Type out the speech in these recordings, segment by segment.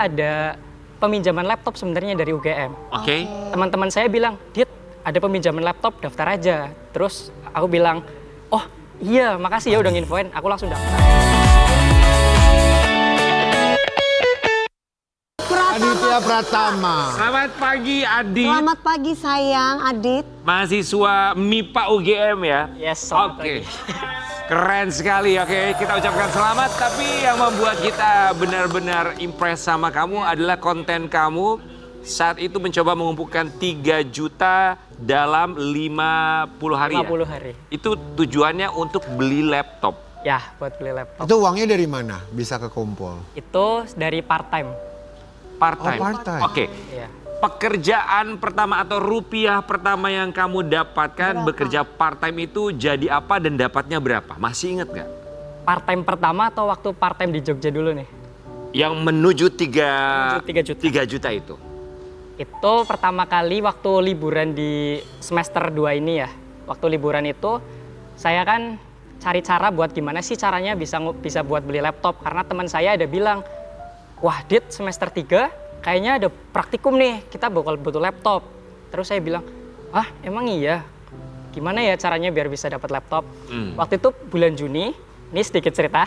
ada peminjaman laptop sebenarnya dari UGM. Oke. Teman-teman saya bilang, Dit, ada peminjaman laptop, daftar aja. Terus aku bilang, oh iya makasih ya udah nginfoin, aku langsung daftar. Aditya Pratama. Selamat pagi Adit. Selamat pagi sayang, Adit. Mahasiswa MIPA UGM ya? Yes, selamat Oke. pagi. Keren sekali, oke. Kita ucapkan selamat, tapi yang membuat kita benar-benar impress sama kamu adalah konten kamu saat itu mencoba mengumpulkan 3 juta dalam 50 hari 50 ya? hari. Itu tujuannya untuk beli laptop. Ya, buat beli laptop. Itu uangnya dari mana bisa kekumpul? Itu dari part-time. Part-time? Oh, part-time. Oke. Iya. Pekerjaan pertama atau rupiah pertama yang kamu dapatkan bekerja part-time itu jadi apa dan dapatnya berapa? Masih ingat nggak? Part-time pertama atau waktu part-time di Jogja dulu nih? Yang menuju 3 juta. 3 juta itu. Itu pertama kali waktu liburan di semester 2 ini ya. Waktu liburan itu saya kan cari cara buat gimana sih caranya bisa buat beli laptop. Karena teman saya ada bilang, wah Dit semester 3 kayaknya ada praktikum nih, kita bakal butuh laptop. Terus saya bilang, ah emang iya? Gimana ya caranya biar bisa dapat laptop? Waktu itu bulan Juni, ini sedikit cerita.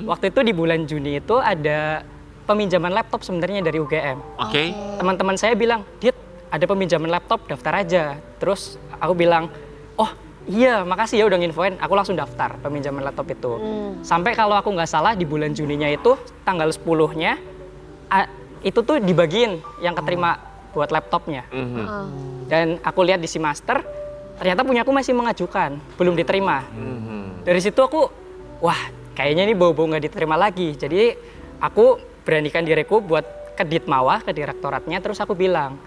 Waktu itu di bulan Juni itu ada peminjaman laptop sebenarnya dari UGM. Oke. Teman-teman saya bilang, Dit ada peminjaman laptop, daftar aja. Terus aku bilang, oh iya makasih ya udah nginfoin, aku langsung daftar peminjaman laptop itu. Sampai kalau aku nggak salah di bulan Juninya itu, tanggal 10-nya, itu tuh dibagiin yang keterima buat laptopnya. Dan aku lihat di Simaster, ternyata punya aku masih mengajukan, belum diterima. Dari situ aku, wah kayaknya ini bau-bau nggak diterima lagi. Jadi aku beranikan diriku buat ke Ditmawa, ke direktoratnya, terus aku bilang,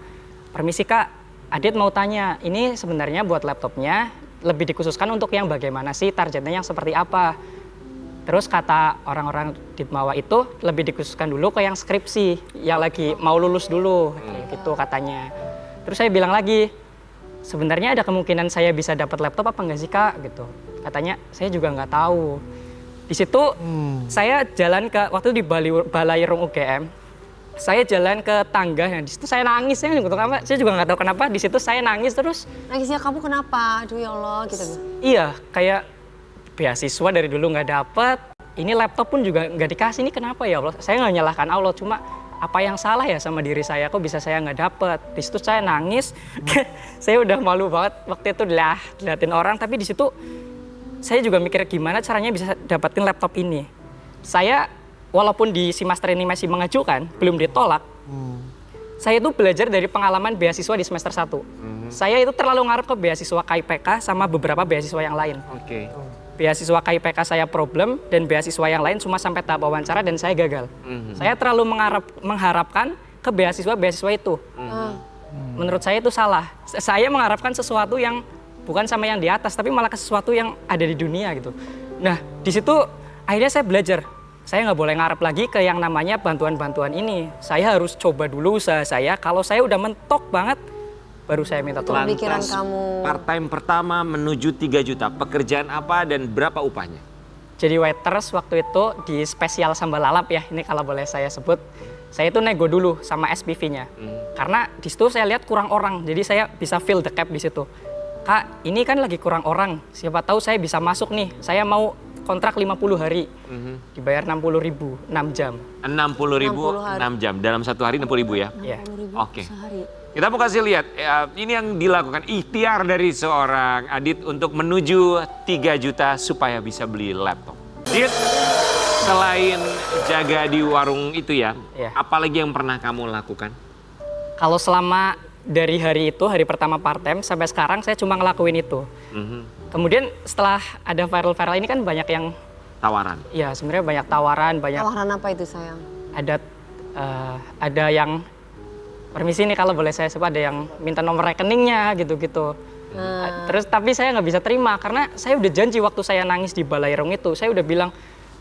permisi Kak, Adit mau tanya, ini sebenarnya buat laptopnya lebih dikhususkan untuk yang bagaimana sih, targetnya yang seperti apa? Terus kata orang-orang Ditmawa itu lebih dikhususkan dulu ke yang skripsi, yang lagi mau lulus dulu, gitu katanya. Terus saya bilang lagi, sebenarnya ada kemungkinan saya bisa dapat laptop apa enggak sih Kak? Gitu. Katanya saya juga nggak tahu. Di situ saya jalan ke waktu di Balairung UGM, saya jalan ke tangga, di situ saya nangis ya, saya juga nggak tahu kenapa. Di situ saya nangis terus. Nangisnya kamu kenapa? Aduh ya Allah, gitu. Iya, kayak beasiswa dari dulu nggak dapet, ini laptop pun juga nggak dikasih, ini kenapa ya Allah? Saya nggak nyalahkan Allah, cuma apa yang salah ya sama diri saya, kok bisa saya nggak dapet? Di situ saya nangis, saya udah malu banget waktu itu dilihatin orang, tapi di situ saya juga mikir gimana caranya bisa dapetin laptop ini. Saya walaupun di Simaster ini masih mengajukan, belum ditolak, saya itu belajar dari pengalaman beasiswa di semester 1. Saya itu terlalu ngarep ke beasiswa KIPK sama beberapa beasiswa yang lain. Oke. Beasiswa KIPK saya problem dan beasiswa yang lain cuma sampai tahap wawancara dan saya gagal. Saya terlalu mengharapkan ke beasiswa itu. Menurut saya itu salah. Saya mengharapkan sesuatu yang bukan sama yang di atas, tapi malah ke sesuatu yang ada di dunia gitu. Nah, di situ akhirnya saya belajar. Saya nggak boleh ngarep lagi ke yang namanya bantuan-bantuan ini. Saya harus coba dulu usaha saya. Kalau saya udah mentok banget, baru saya minta tolong. Pemikiran kamu. Part-time pertama menuju 3 juta. Pekerjaan apa dan berapa upahnya? Jadi waiters waktu itu di spesial sambal lalap ya, ini kalau boleh saya sebut. Saya itu nego dulu sama SPV-nya. Karena di situ saya lihat kurang orang, jadi saya bisa fill the cap di situ. Kak, ini kan lagi kurang orang, siapa tahu saya bisa masuk nih. Saya mau kontrak 50 hari, dibayar 60.000, 6 jam. 60.000 6 jam, dalam 1 hari 60.000 ya? Iya. Oke. Kita mau kasih lihat, ini yang dilakukan ikhtiar dari seorang Adit untuk menuju 3 juta supaya bisa beli laptop. Adit, selain jaga di warung itu ya, Iya. apalagi yang pernah kamu lakukan? Kalau selama dari hari itu, hari pertama part-time, sampai sekarang saya cuma ngelakuin itu. Kemudian setelah ada viral-viral ini kan banyak yang, Tawaran? ya sebenarnya banyak tawaran, banyak Tawaran apa itu sayang? ada yang, permisi nih kalau boleh saya sebut, ada yang minta nomor rekeningnya gitu-gitu. Terus tapi saya nggak bisa terima karena saya udah janji waktu saya nangis di Balairung itu, saya udah bilang,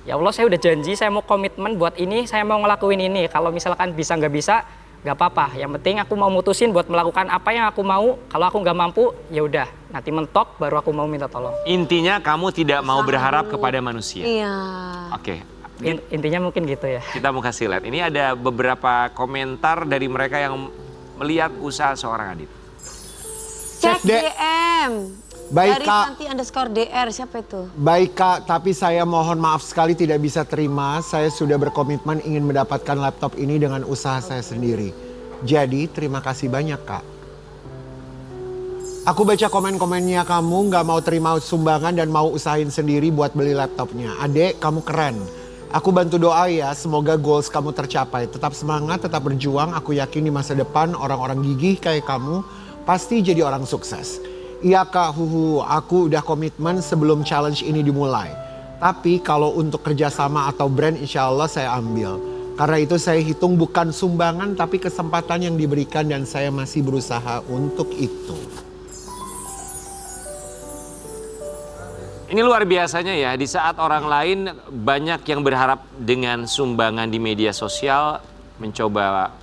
ya Allah saya udah janji, saya mau komitmen buat ini, saya mau ngelakuin ini. Kalau misalkan bisa nggak bisa, nggak apa-apa. Yang penting aku mau mutusin buat melakukan apa yang aku mau. Kalau aku nggak mampu, ya udah nanti mentok baru aku mau minta tolong. Intinya kamu tidak mau berharap kepada manusia. Iya. Oke. Intinya mungkin gitu ya. Kita mau kasih lihat. Ini ada beberapa komentar dari mereka yang melihat usaha seorang Adit. Cek Cek DM. Baik, Dari Kak. Santi_DR, siapa itu? Baik Kak, tapi saya mohon maaf sekali tidak bisa terima. Saya sudah berkomitmen ingin mendapatkan laptop ini dengan usaha saya sendiri. Jadi terima kasih banyak Kak. Aku baca komen-komennya kamu nggak mau terima sumbangan dan mau usahain sendiri buat beli laptopnya. Adek, kamu keren. Aku bantu doa ya, semoga goals kamu tercapai. Tetap semangat, tetap berjuang. Aku yakin di masa depan orang-orang gigih kayak kamu pasti jadi orang sukses. Iya Kak, aku udah komitmen sebelum challenge ini dimulai. Tapi kalau untuk kerjasama atau brand insya Allah saya ambil. Karena itu saya hitung bukan sumbangan tapi kesempatan yang diberikan dan saya masih berusaha untuk itu. Ini luar biasanya ya, di saat orang lain banyak yang berharap dengan sumbangan di media sosial, mencoba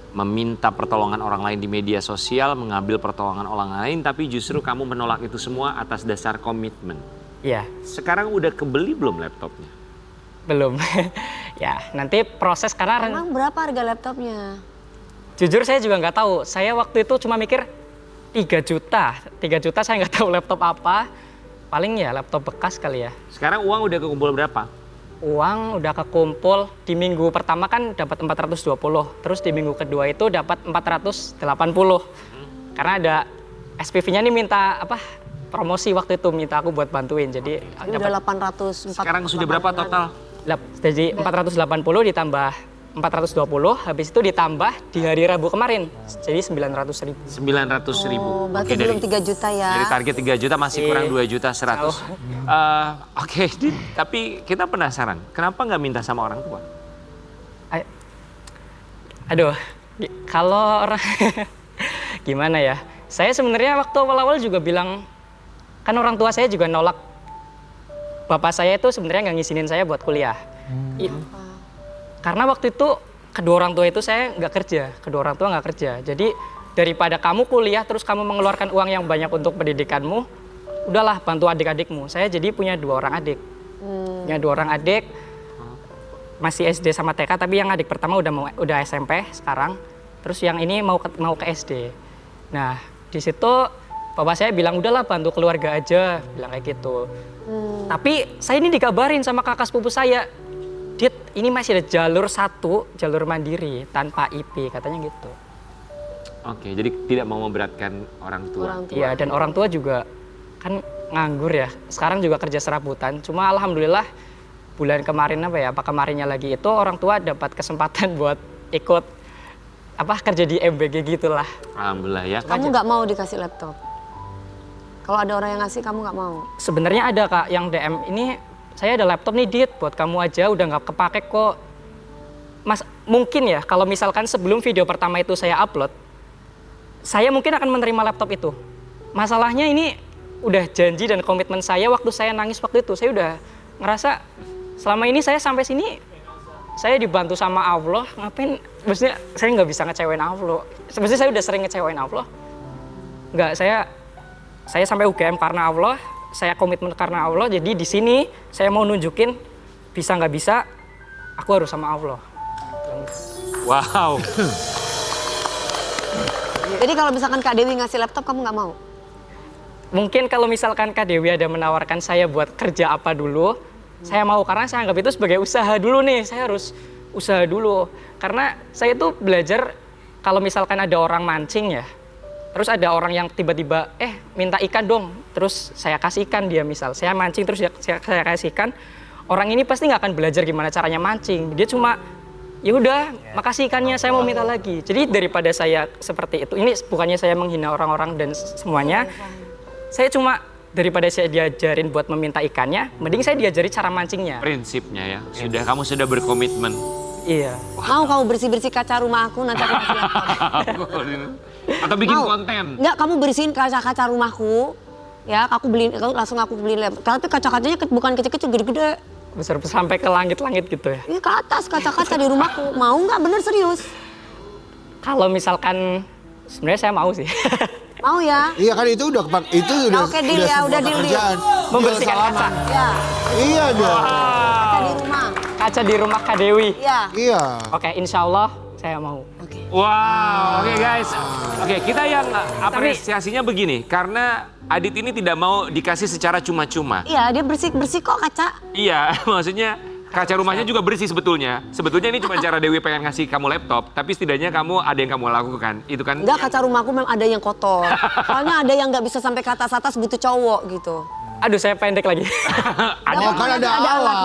meminta pertolongan orang lain di media sosial, mengambil pertolongan orang lain, tapi justru kamu menolak itu semua atas dasar komitmen. Iya, Sekarang udah kebeli belum laptopnya? belum. Ya, nanti proses karena Emang berapa harga laptopnya? jujur saya juga nggak tahu. Saya waktu itu cuma mikir 3 juta. 3 juta saya nggak tahu laptop apa. Paling ya laptop bekas kali ya. Sekarang uang udah kekumpul berapa? Uang udah kekumpul di minggu pertama kan dapat 420. Terus di minggu kedua itu dapat 480. Karena ada SPV-nya nih minta apa? Promosi waktu itu minta aku buat bantuin. Jadi Ini udah 800. Sekarang sudah berapa total? Jadi 480 ditambah 420, habis itu ditambah di hari Rabu kemarin, jadi 900.000. 900.000. Oh, berarti Oke, belum 3 juta ya? Dari target 3 juta masih kurang Iya. 2.100.000. Oke, Dit, tapi kita penasaran, kenapa nggak minta sama orang tua? Aduh, kalau orang gimana ya? Saya sebenarnya waktu awal-awal juga bilang, kan orang tua saya juga nolak. Bapak saya itu sebenarnya nggak ngizinin saya buat kuliah. Karena waktu itu kedua orang tua itu saya nggak kerja, kedua orang tua nggak kerja. Jadi daripada kamu kuliah terus kamu mengeluarkan uang yang banyak untuk pendidikanmu, udahlah bantu adik-adikmu. Saya jadi punya 2 orang adik. Punya 2 orang adik, masih SD sama TK, tapi yang adik pertama udah SMP sekarang. Terus yang ini mau ke SD. Nah di situ bapak saya bilang udahlah bantu keluarga aja, bilang kayak gitu. Tapi saya ini dikabarin sama kakak sepupu saya, Dit, ini masih ada jalur 1, jalur mandiri tanpa IP, katanya gitu. Oke, jadi tidak mau memberatkan orang tua. Iya, dan orang tua juga kan nganggur ya. Sekarang juga kerja serabutan. Cuma alhamdulillah bulan kemarin apa kemarinnya lagi itu orang tua dapat kesempatan buat ikut kerja di MBG gitulah. Alhamdulillah ya. Kamu nggak mau dikasih laptop? Kalau ada orang yang ngasih, kamu nggak mau? Sebenarnya ada Kak yang DM ini, saya ada laptop nih Dit, buat kamu aja, udah nggak kepake kok. Mas, mungkin ya kalau misalkan sebelum video pertama itu saya upload, saya mungkin akan menerima laptop itu. Masalahnya ini udah janji dan komitmen saya waktu saya nangis waktu itu. Saya udah ngerasa selama ini saya sampai sini, saya dibantu sama Allah, ngapain, maksudnya saya nggak bisa ngecewain Allah. Sebenarnya saya udah sering ngecewain Allah. Nggak, saya sampai UGM karena Allah, saya komitmen karena Allah, jadi di sini saya mau nunjukin bisa nggak bisa, aku harus sama Allah. Wow. Jadi kalau misalkan Kak Dewi ngasih laptop, kamu nggak mau? Mungkin kalau misalkan Kak Dewi ada menawarkan saya buat kerja apa dulu, saya mau karena saya anggap itu sebagai usaha dulu nih, saya harus usaha dulu. Karena saya tuh belajar kalau misalkan ada orang mancing ya, terus ada orang yang tiba-tiba minta ikan dong, terus saya kasih ikan dia misal, saya mancing terus saya kasih ikan, orang ini pasti nggak akan belajar gimana caranya mancing, dia cuma ya udah makasih ikannya, saya mau minta lagi. Jadi daripada saya seperti itu, ini bukannya saya menghina orang-orang dan semuanya, saya cuma daripada saya diajarin buat meminta ikannya, mending saya diajari cara mancingnya. Prinsipnya ya, kamu sudah berkomitmen. Iya. Mau kamu bersih-bersih kaca rumah aku, nanti aku kasih laptop. Atau bikin Mau? konten. Enggak, kamu bersihin kaca-kaca rumahku. Ya, aku beliin laptop. Tapi kaca-kacanya bukan kecil-kecil, gede-gede. Besar sampai ke langit-langit gitu ya. Ini ke atas kaca-kaca di rumahku. Mau nggak? Bener serius? Kalau misalkan sebenarnya saya mau sih. Mau ya? Iya kan itu udah Oke, deal ya, sebuah udah deal. pekerjaan. Membersihkan Jual kaca. salaman. Ya, Iya dong. kaca di rumah. Kak kaca di rumah Kak Dewi. Iya. Iya. Oke, insya Allah saya mau. Oke. Wow, oke guys. Oke, kita yang apresiasinya begini, karena Adit ini tidak mau dikasih secara cuma-cuma. Iya, dia bersih kok kaca. Iya, maksudnya kaca rumahnya juga bersih sebetulnya. Sebetulnya ini cuma cara Dewi pengen ngasih kamu laptop, tapi setidaknya kamu ada yang kamu lakukan. Itu kan? Enggak, kaca rumahku memang ada yang kotor. Soalnya ada yang nggak bisa sampai ke atas-atas, butuh cowok gitu. Aduh, saya pendek lagi. Oh, kan ada alat.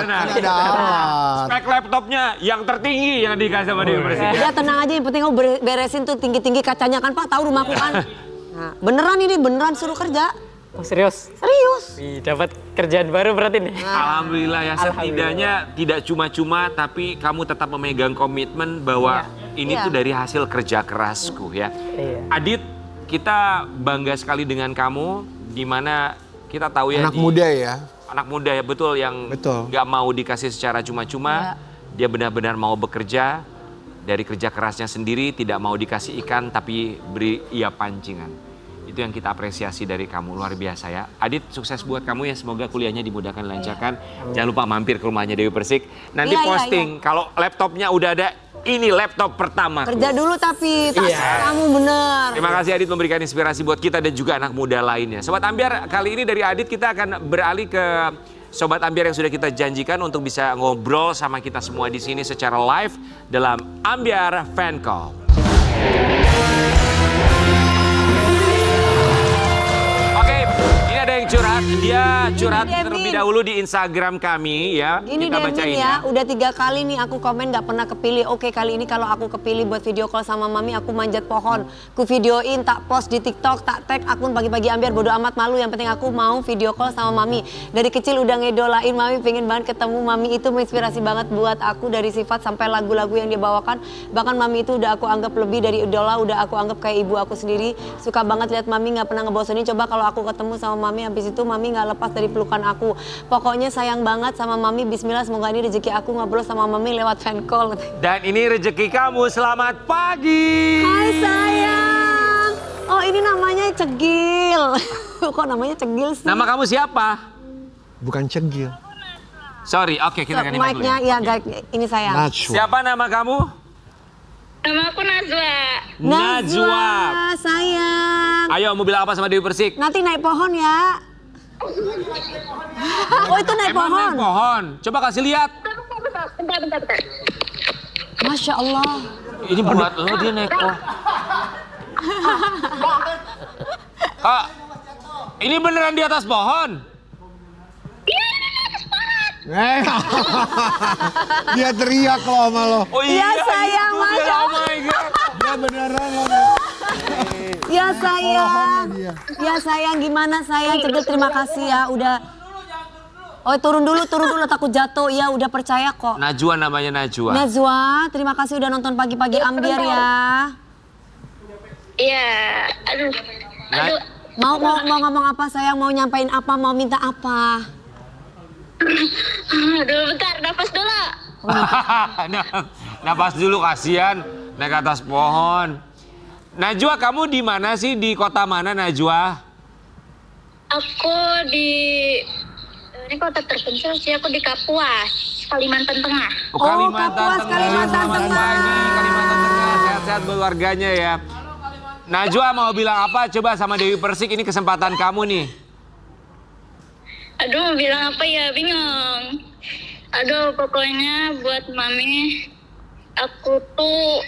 Benar. Kan ada alat. Spek laptopnya yang tertinggi yang dikasih sama Dewi Persik. Udah tenang aja, yang penting kamu beresin tuh tinggi-tinggi kacanya kan Pak, tahu rumahku kan. Nah, beneran suruh kerja. Oh, serius? Serius. Wih, dapat kerjaan baru berarti nih. Alhamdulillah ya, setidaknya tidak cuma-cuma, tapi kamu tetap memegang komitmen bahwa ini Iya. tuh dari hasil kerja kerasku ya. Iya. Adit, kita bangga sekali dengan kamu, di mana kita tahu ya Anak muda ya. anak muda ya, betul, yang Betul. nggak mau dikasih secara cuma-cuma. Dia benar-benar mau bekerja dari kerja kerasnya sendiri, tidak mau dikasih ikan tapi beri ia pancingan. Itu yang kita apresiasi dari kamu, luar biasa ya. Adit, sukses buat kamu ya, semoga kuliahnya dimudahkan, lancarkan. Jangan lupa mampir ke rumahnya Dewi Persik. Nanti Iya, iya, posting kalau laptopnya udah ada, ini laptop pertama. Kerja dulu tapi tas kamu bener. Terima kasih Adit memberikan inspirasi buat kita dan juga anak muda lainnya. Sobat Ambiar, kali ini dari Adit kita akan beralih ke Sobat Ambiar yang sudah kita janjikan untuk bisa ngobrol sama kita semua di sini secara live dalam Ambiar Fan Call. Oke, ini ada yang curhat. Dia curhat Demin. terlebih dahulu di Instagram kami ya. Gini Kita Demin bacain ya, udah 3 kali nih aku komen gak pernah kepilih. Oke, kali ini kalau aku kepilih buat video call sama Mami, aku manjat pohon. Ku videoin, tak post di TikTok, tak tag akun pagi-pagi Ambiar, bodo amat, malu. Yang penting aku mau video call sama Mami. Dari kecil udah ngedolain Mami, pengen banget ketemu Mami. Itu menginspirasi banget buat aku, dari sifat sampai lagu-lagu yang dia bawakan. Bahkan Mami itu udah aku anggap lebih dari idola, udah aku anggap kayak ibu aku sendiri. Suka banget lihat Mami, gak pernah ngebosenin. Coba kalau aku ketemu sama Mami, habis itu Mami gak lepas dari pelukan aku. Pokoknya sayang banget sama Mami. Bismillah, semoga ini rezeki aku ngobrol sama Mami lewat fan call. Dan ini rezeki kamu, selamat pagi. Hai sayang. Oh, ini namanya Cegil. Kok namanya Cegil sih? Nama kamu siapa? Bukan cegil. Sorry, oke kita ganti mic dulu Mic-nya ya. ya guys, ini sayang. Najwa. Siapa nama kamu? Nama aku Najwa. Najwa. Sayang. Ayo, mau bilang apa sama Dewi Persik? Nanti naik pohon ya. Oh, itu naik Emang pohon. naik pohon. Coba kasih lihat. Bentar. Masya Allah. Ini buat lo, dia naik pohon. Kak, ini beneran di atas pohon? Dia teriak loh sama lo. Oh Iya, sayang, itu dia. Masya Oh my God. Dia beneran loh. Ya sayang. dia. Ya sayang, gimana sayang? Cegil, terima kasih ya udah. Oh, turun dulu, takut jatuh. Ya udah percaya kok. Najwa namanya Najwa. Najwa, terima kasih udah nonton pagi-pagi Ambiar ya. Iya. Aduh. Na- Mau ngomong apa sayang? Mau nyampein apa? Mau minta apa? Aduh, bentar. Nafas dulu. Napas dulu, kasihan naik atas pohon. Najwa, kamu di mana sih? Di kota mana, Najwa? Aku di... Ini kota terpencil sih. Aku di Kapuas, Kalimantan Tengah. Oh, Kalimantan Kapuas, Tengah. Kalimantan Selamat Tengah. pagi, Kalimantan Tengah. Sehat-sehat buat warganya ya. Najwa mau bilang apa? Coba sama Dewi Persik, ini kesempatan kamu nih. Aduh, mau bilang apa ya? Bingung. Aduh, pokoknya buat Mami, aku tuh...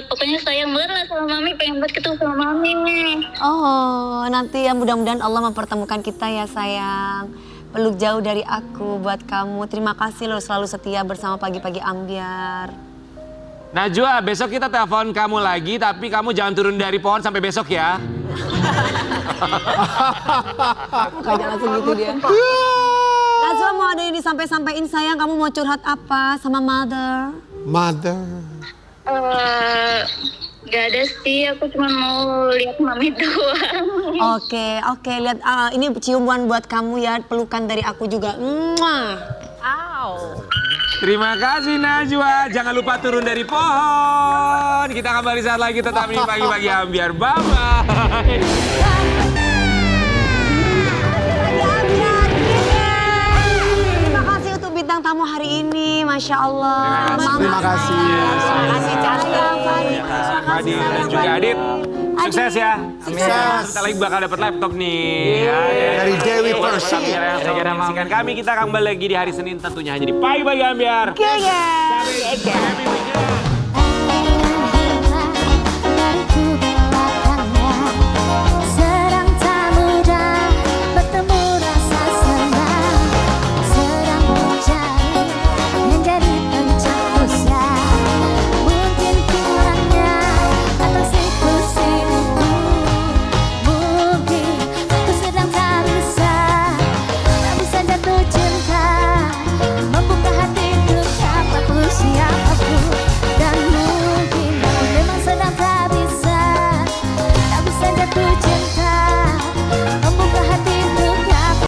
pokoknya sayang banget lah sama Mami. Pengen banget ketemu sama Mami nih. Oh, nanti ya mudah-mudahan Allah mempertemukan kita ya sayang. Peluk jauh dari aku buat kamu. Terima kasih lo selalu setia bersama pagi-pagi Ambiar. Najwa, besok kita telepon kamu lagi, tapi kamu jangan turun dari pohon sampai besok ya. Kayak langsung gitu dia. Najwa, mau ada yang disampai-sampaikan sayang, kamu mau curhat apa sama mother? Mother. Gak ada sih, aku cuma mau lihat Mami doang. Oke, lihat ini ciuman buat kamu ya, pelukan dari aku juga. Mwah. Terima kasih Najwa, jangan lupa turun dari pohon. Kita kembali saat lagi, tetap di pagi-pagi Ambiar. Bye-bye. Terima kasih untuk bintang tamu kamu hari ini, Masya Allah. Terima kasih. Terima kasih, Chandra. Fadi dan juga Adit. Sukses ya. Sukses. Sebentar lagi bakal dapat laptop nih. Dari Dewi Persik. Gara-gara menyaksikan kami, kita akan kembali lagi di hari Senin tentunya hanya di Pagi Ambiar. Serang tak mudah bertemu rasa senang, serang mencari menjadi pencetusah. Mungkin kurangnya atas situasiku, mungkin aku sedang tak bisa jatuh cinta.